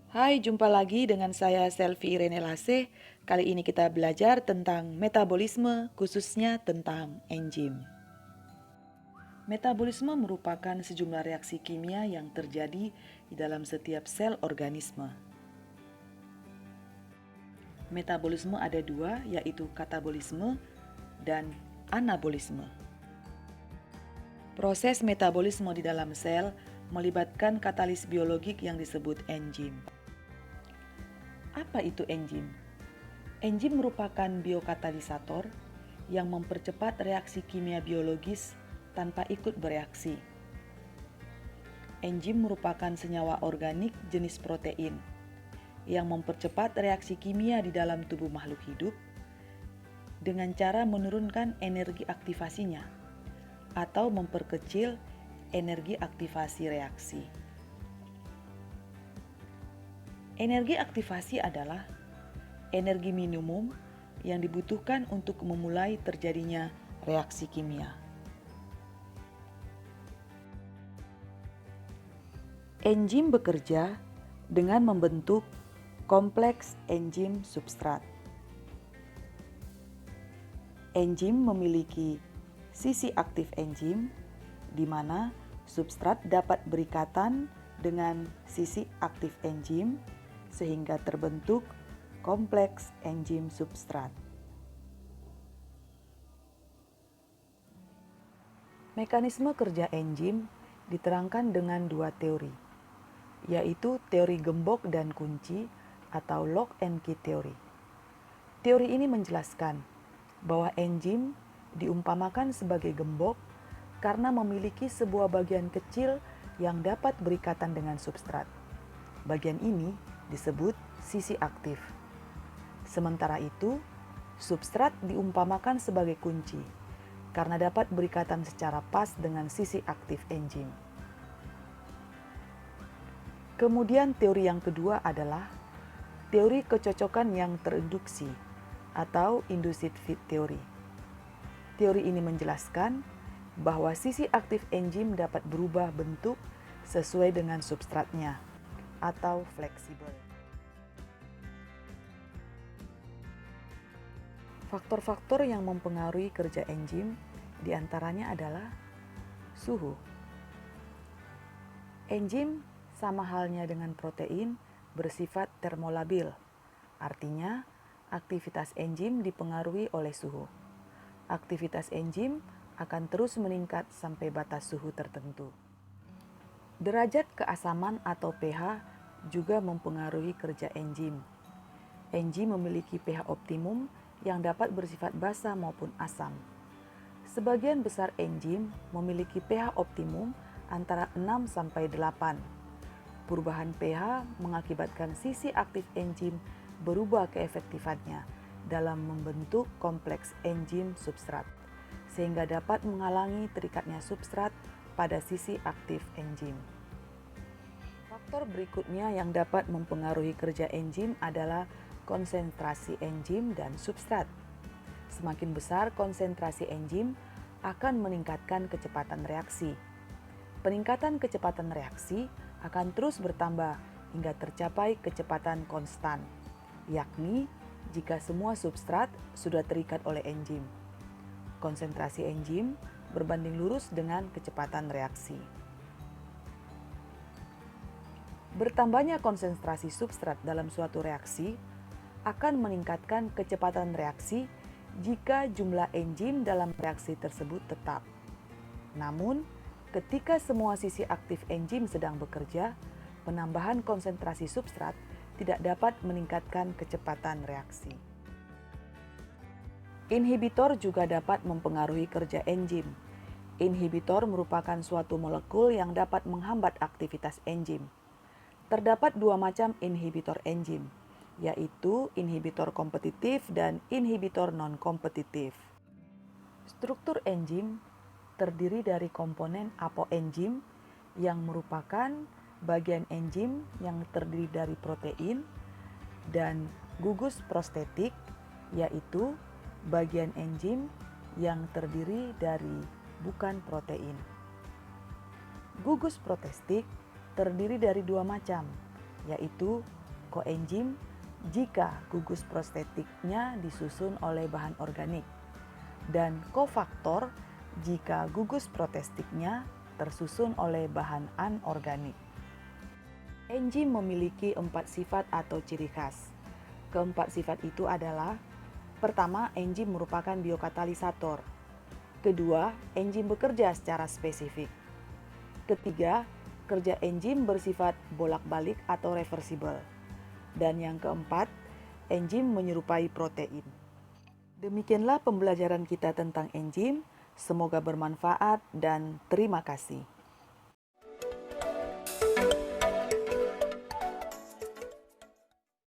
Hai, jumpa lagi dengan saya Selvi Irene Lase. Kali ini kita belajar tentang metabolisme, khususnya tentang enzim. Metabolisme merupakan sejumlah reaksi kimia yang terjadi di dalam setiap sel organisme. Metabolisme ada dua, yaitu katabolisme dan anabolisme. Proses metabolisme di dalam sel melibatkan katalis biologik yang disebut enzim. Apa itu enzim? Enzim merupakan biokatalisator yang mempercepat reaksi kimia biologis tanpa ikut bereaksi. Enzim merupakan senyawa organik jenis protein yang mempercepat reaksi kimia di dalam tubuh makhluk hidup dengan cara menurunkan energi aktivasinya atau memperkecil energi aktivasi reaksi. Energi aktivasi adalah energi minimum yang dibutuhkan untuk memulai terjadinya reaksi kimia. Enzim bekerja dengan membentuk kompleks enzim substrat. Enzim memiliki sisi aktif enzim, di mana substrat dapat berikatan dengan sisi aktif enzim sehingga terbentuk kompleks enzim substrat. Mekanisme kerja enzim diterangkan dengan dua teori, yaitu teori gembok dan kunci atau lock and key teori. Teori ini menjelaskan bahwa enzim diumpamakan sebagai gembok karena memiliki sebuah bagian kecil yang dapat berikatan dengan substrat. Bagian ini disebut sisi aktif. Sementara itu, substrat diumpamakan sebagai kunci karena dapat berikatan secara pas dengan sisi aktif enzim. Kemudian teori yang kedua adalah teori kecocokan yang terinduksi atau induced fit theory. Teori ini menjelaskan bahwa sisi aktif enzim dapat berubah bentuk sesuai dengan substratnya atau fleksibel. Faktor-faktor yang mempengaruhi kerja enzim diantaranya adalah suhu. Enzim sama halnya dengan protein bersifat termolabil, artinya aktivitas enzim dipengaruhi oleh suhu. Aktivitas enzim akan terus meningkat sampai batas suhu tertentu. Derajat keasaman atau pH juga mempengaruhi kerja enzim. Enzim memiliki pH optimum yang dapat bersifat basa maupun asam. Sebagian besar enzim memiliki pH optimum antara 6 sampai 8. Perubahan pH mengakibatkan sisi aktif enzim berubah keefektifannya dalam membentuk kompleks enzim substrat, sehingga dapat menghalangi terikatnya substrat pada sisi aktif enzim. Faktor berikutnya yang dapat mempengaruhi kerja enzim adalah konsentrasi enzim dan substrat. Semakin besar konsentrasi enzim akan meningkatkan kecepatan reaksi. Peningkatan kecepatan reaksi akan terus bertambah hingga tercapai kecepatan konstan, yakni jika semua substrat sudah terikat oleh enzim. Konsentrasi enzim berbanding lurus dengan kecepatan reaksi. Bertambahnya konsentrasi substrat dalam suatu reaksi akan meningkatkan kecepatan reaksi jika jumlah enzim dalam reaksi tersebut tetap. Namun, ketika semua sisi aktif enzim sedang bekerja, penambahan konsentrasi substrat tidak dapat meningkatkan kecepatan reaksi. Inhibitor juga dapat mempengaruhi kerja enzim. Inhibitor merupakan suatu molekul yang dapat menghambat aktivitas enzim. Terdapat dua macam inhibitor enzim, yaitu inhibitor kompetitif dan inhibitor non-kompetitif. Struktur enzim terdiri dari komponen apoenzim yang merupakan bagian enzim yang terdiri dari protein dan gugus prostetik, yaitu bagian enzim yang terdiri dari bukan protein. Gugus protestik terdiri dari dua macam, yaitu koenzim jika gugus prostetiknya disusun oleh bahan organik, dan kofaktor jika gugus prostetiknya tersusun oleh bahan anorganik. Enzim memiliki 4 sifat atau ciri khas. Keempat sifat itu adalah: pertama, enzim merupakan biokatalisator. Kedua, enzim bekerja secara spesifik. Ketiga, kerja enzim bersifat bolak-balik atau reversibel. Dan yang keempat, enzim menyerupai protein. Demikianlah pembelajaran kita tentang enzim. Semoga bermanfaat dan terima kasih.